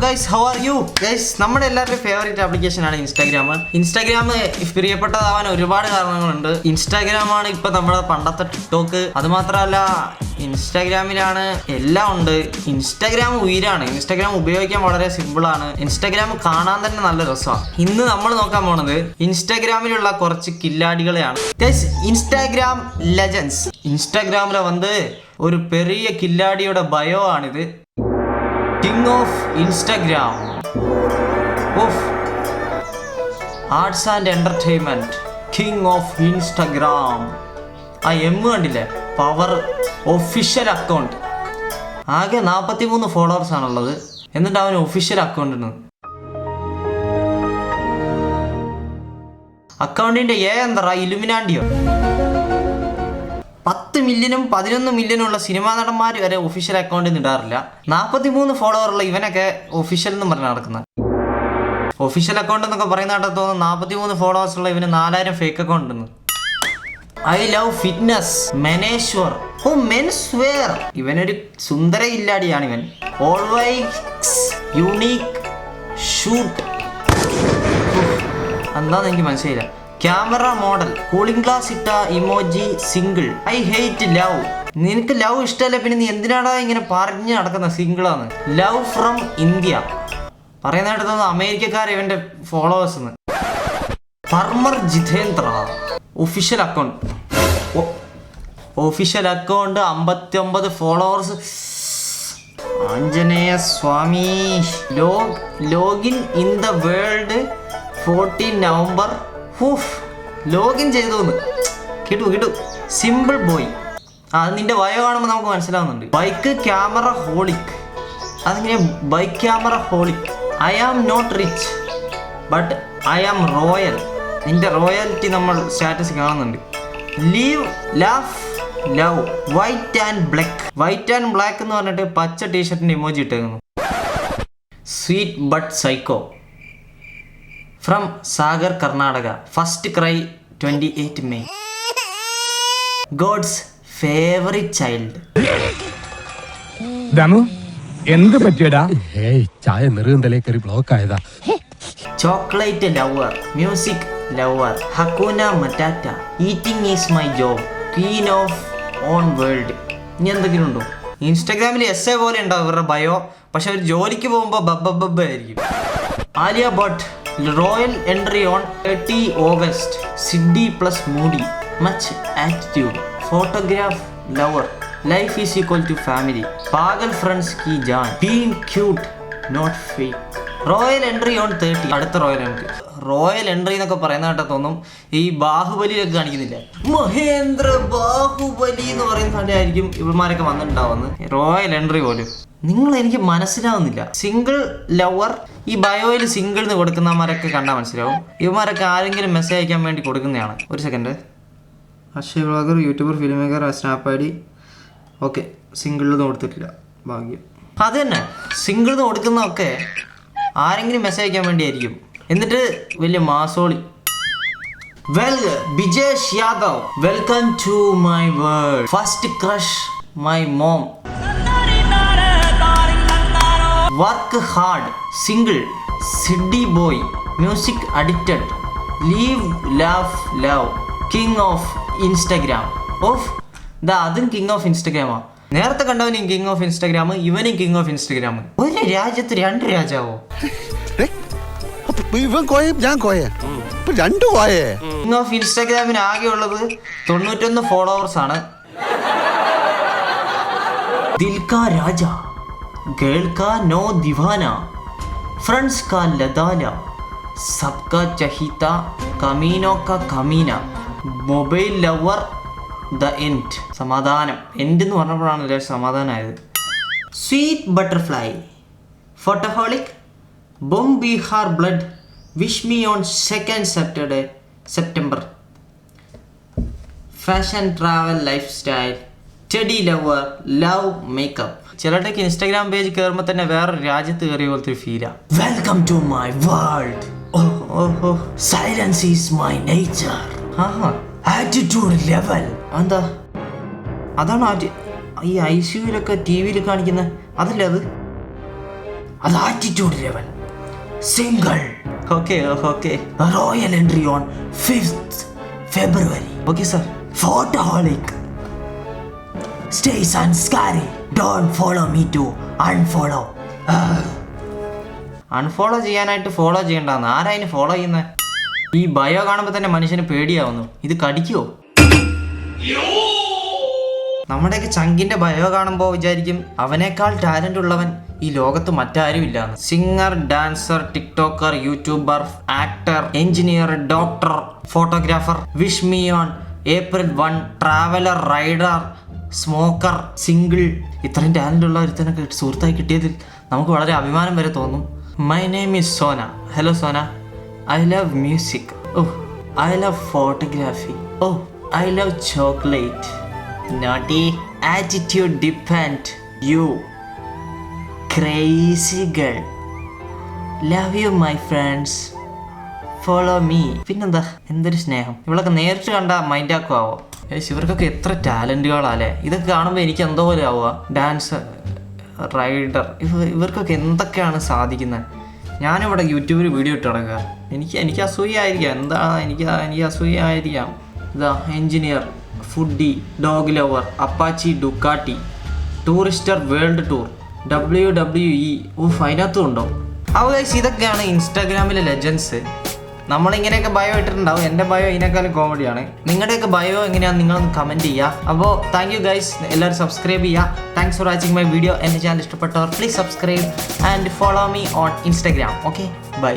Guys, how are you guys? നമ്മുടെ എല്ലാവരുടെയും favourite application ആണ് ഇൻസ്റ്റാഗ്രാം. ഇൻസ്റ്റാഗ്രാം പ്രിയപ്പെട്ടതാവാൻ ഒരുപാട് കാരണങ്ങളുണ്ട്. ഇൻസ്റ്റാഗ്രാമാണ് ഇപ്പൊ നമ്മുടെ പണ്ടത്തെ ടിക്ടോക്ക്. അത് മാത്രമല്ല, ഇൻസ്റ്റാഗ്രാമിലാണ് എല്ലാം ഉണ്ട്. ഇൻസ്റ്റാഗ്രാം ഉയരാണ്. ഇൻസ്റ്റാഗ്രാം ഉപയോഗിക്കാൻ വളരെ സിമ്പിൾ ആണ്. ഇൻസ്റ്റാഗ്രാം കാണാൻ തന്നെ നല്ല രസമാണ്. ഇന്ന് നമ്മൾ നോക്കാൻ പോണത് ഇൻസ്റ്റാഗ്രാമിലുള്ള കുറച്ച് കില്ലാടികളെയാണ് ഗൈസ്. Instagram legends. ഇൻസ്റ്റാഗ്രാമിൽ ഒരു പെരിയ കില്ലാടിയുടെ ബയോ ആണിത്. King of Instagram, of arts and entertainment, king of Instagram. ആ എം കണ്ടില്ലേ? പവർ. Official account. ആകെ 43 ഫോളോവേഴ്സ് ആണുള്ളത്. എന്നിട്ട് അവന് ഒഫീഷ്യൽ അക്കൗണ്ട് ഉണ്ട്. അക്കൗണ്ടിന്റെ എന്താ ഇലുമിനാണ്ടിയോ? 10 മില്യനും 11 മില്യനും ഉള്ള സിനിമാ നടന്മാർ വരെ ഒഫീഷ്യൽ അക്കൗണ്ടിൽ ഇടാറില്ല. 43 ഫോളോവർ ഉള്ള ഇവനൊക്കെ ഒഫീഷ്യൽ എന്ന് പറഞ്ഞ് നടക്കുന്നത്. ഒഫീഷ്യൽ അക്കൗണ്ട് എന്നൊക്കെ പറയുന്ന കേട്ടോ തോന്നുന്നു 43 ഫോളോവേഴ്സ് ഉള്ള ഇവന് 4000 ഫേക്ക് അക്കൗണ്ട് ഉണ്ട്. ഐ ലവ് ഫിറ്റ്നസ്, മെനേശ്വർ, ഓ മെൻസ് വെയർ. ഇവനൊരു സുന്ദര ഇല്ലാടിയാണ് ഇവൻ. Always unique shoot. എന്താന്ന് എനിക്ക് മനസ്സിലായില്ല. ക്യാമറ മോഡൽ, കൂളിംഗ് ഗ്ലാസ് ഇട്ട emoji, single. I hate love. നിനക്ക് ലവ് ഇഷ്ടമല്ല, പിന്നെ നീ എന്തിനാടാ ഇങ്ങനെ പറഞ്ഞ് നടക്കുന്ന? സിംഗിളാണ്. Love from India. പറയുന്നതായിട്ട് തോന്നുന്നു അമേരിക്കക്കാർ ഇവന്റെ followers. Farmer Jitendra. Official account. Official account 59 followers. Anjaneya Swami. Login in the world 14 November. Login ചെയ്തു കിട്ടു. Simple boy. അത് നിന്റെ വയോ കാണുമ്പോൾ നമുക്ക് മനസ്സിലാവുന്നുണ്ട്. Bike camera holic. അതിങ്ങനെ bike camera holic. I am not rich but I am royal. നിന്റെ റോയൽറ്റി നമ്മൾ സ്റ്റാറ്റസ് കാണുന്നുണ്ട്. Live, laugh, love. White and black. White and black എന്ന് പറഞ്ഞിട്ട് പച്ച ടീഷർട്ടിന്റെ ഇമോജി ഇട്ടേക്കുന്നു. Sweet but psycho. From Sagar, Karnataka. First cry 28 May. God's favourite child. Damu എന്ത് പറ്റിയടാ? ചായ നെറുകന്തലേ കയറി ബ്ലോക്ക് ആയതാ. Chocolate lover, music lover, ഹക്കൂന മറ്റാറ്റ, eating is my job, queen of own world. ഇനി എന്തെങ്കിലും ഉണ്ടോ? ഇൻസ്റ്റാഗ്രാമിൽ എസ്എ പോലെ ഉണ്ടാവും ഇവരുടെ ബയോ. പക്ഷെ അവർ ജോലിക്ക് പോകുമ്പോൾ ബബ്ബ ആയിരിക്കും. Alia Bhatt. Royal entry on 30 August. CD plus moody. Much attitude. Photograph lover. Life is equal to family. പാഗൽ ഫ്രണ്ട്സ് കി ജാൻ. Being cute not fake. Royal entry on 30. അടുത്ത റോയൽ എൻട്രി എന്നൊക്കെ പറയുന്ന കേട്ടോ തോന്നും ഈ ബാഹുബലിയിലൊക്കെ കാണിക്കുന്നില്ല. മഹേന്ദ്ര ബാഹുബലി എന്ന് പറയുന്ന ആയിരിക്കും ഇവന്മാരൊക്കെ വന്നിട്ടുണ്ടാവുന്നത്. റോയൽ എൻട്രി പോലും എനിക്ക് മനസ്സിലാവുന്നില്ല. Single lover. ഈ ബയോയിൽ സിംഗിൾ എന്ന് കൊടുക്കുന്നവന്മാരൊക്കെ കണ്ടാൽ മനസ്സിലാവും. ഇവന്മാരൊക്കെ ആരെങ്കിലും മെസ്സേജ് അയക്കാൻ വേണ്ടി കൊടുക്കുന്നതാണ്. ഒരു second. Akshay vlogger, YouTuber, film maker, snap I D. Okay, സിംഗിളിന്ന് കൊടുത്തിട്ടില്ല. ഭാഗ്യം. അത് തന്നെ, സിംഗിളിന്ന് കൊടുക്കുന്നതൊക്കെ ആരെങ്കിലും മെസ്സേജ് അയക്കാൻ വേണ്ടിയായിരിക്കും. എന്നിട്ട് വലിയ മാസോളി. Bijesh Yadav. Welcome to my world. First crush my mom. Work hard. Single. CD boy. Music addicted. Live, laugh, love. King of Instagram. അതും കിങ് ഓഫ് ഇൻസ്റ്റാഗ്രാമാ. നേരത്തെ കണ്ടവനും കിങ് ഓഫ് ഇൻസ്റ്റാഗ്രാം, ഇവനും കിങ് ഓഫ് ഇൻസ്റ്റാഗ്രാം. ഒരു രാജ്യത്ത് 2 രാജാവോ? കിങ് ഓഫ് ഇൻസ്റ്റാഗ്രാമിന് ആകെ ഉള്ളത് 91 followers ആണ്. ദിൽ കാ രാജ, ഗേൾ കാ നോ ദിവാന, ഫ്രണ്ട്സ് കാ ലദാല, സബ്കാ ചഹീത, കമീനോ കാ കമീന, മൊബൈൽ ലവർ, ദ എൻഡ്. സമാധാനം. എൻഡ് എന്ന് പറഞ്ഞപ്പോഴാണ് സമാധാനമായത്. Sweet butterfly. ഫോട്ടോഹോളിക്. ബോം Bihar blood. Wish me on 2nd September. Fashion, travel, life style, teddy lover, love, makeup. ചിലരുടെയൊക്കെ ഇൻസ്റ്റാഗ്രാം പേജ് കയറുമ്പോൾ തന്നെ വേറൊരു രാജ്യത്ത് കയറിയ പോലത്തെ ഒരു ഫീലാ. Welcome to my world. Silence is my nature. Attitude level. എന്താ? അതാണ് ഈ ICUലൊക്കെ TV കാണിക്കുന്നത്? അതല്ലേ അത്? അത് attitude level. Single. Okay. Royal entry on 5th February. Okay sir. Photoholic. Stay scary. Don't follow me to unfollow. Unfollow ചെയ്യാനായിട്ട് follow ചെയ്യണ്ടെന്ന് ആരായിന് ഫോളോ ചെയ്യുന്നത്? ഈ ബയോ കാണുമ്പോൾ തന്നെ മനുഷ്യന് പേടിയാവുന്നു. ഇത് കടിക്കുവോ? നമ്മുടെയൊക്കെ ചങ്കിന്റെ ബയോ കാണുമ്പോൾ വിചാരിക്കും അവനേക്കാൾ ടാലന്റ് ഉള്ളവൻ ഈ ലോകത്ത് മറ്റാരും ഇല്ലാന്ന്. Singer, dancer, TikToker, YouTuber, actor, engineer, doctor, photographer, wish me on April 1, traveller, rider, smoker, single. ഇത്രയും ടാലന്റ് ഉള്ള ഒരുത്തനൊക്കെ സുഹൃത്തായി കിട്ടിയതിൽ നമുക്ക് വളരെ അഭിമാനം വരെ തോന്നും. My name is Sona. Hello Sona. I love music. I love photography. I love chocolate. Naughty. Attitude depend. U crazy girl. Love you my friends. Follow me. പിന്നെന്താ, എന്തൊരു സ്നേഹം. ഇവളൊക്കെ നേരിട്ട് കണ്ട മൈൻഡ് ആക്കുവോ? ഇവർക്കൊക്കെ എത്ര ടാലന്റുകളല്ലേ. ഇതൊക്കെ കാണുമ്പോൾ എനിക്ക് എന്തോ പോലെ ആവുക. ഡാൻസ്, റൈഡർ, ഇവർക്കൊക്കെ എന്തൊക്കെയാണ് സാധിക്കുന്നത്. ഞാനിവിടെ യൂട്യൂബിൽ വീഡിയോ ഇട്ട് കിടക്കുക. എനിക്ക് അസൂയായിരിക്കാം. എന്താ എനിക്ക് അസൂയായിരിക്കാം. ഇതാ engineer, foodie, dog lover, Apache, Ducati, Tourister, world tour, WWE. അതിനകത്തും ഉണ്ടോ? ഗൈസ്, ഇതൊക്കെയാണ് ഇൻസ്റ്റാഗ്രാമിലെ ലെജൻസ്. നമ്മളിങ്ങനെയൊക്കെ ബയോ ഇട്ടിട്ടുണ്ടാവും. എൻ്റെ ബയോ ഇതിനേക്കാളും കോമഡിയാണ്. നിങ്ങളുടെയൊക്കെ ബയോ എങ്ങനെയാണ് നിങ്ങളൊന്ന് കമൻറ്റ് ചെയ്യുക. അപ്പോൾ താങ്ക് യു ഗൈസ്. എല്ലാവരും സബ്സ്ക്രൈബ് ചെയ്യുക. Thanks for watching my video. എൻ്റെ ചാനൽ ഇഷ്ടപ്പെട്ടവർ please subscribe and follow me on Instagram. Okay, by.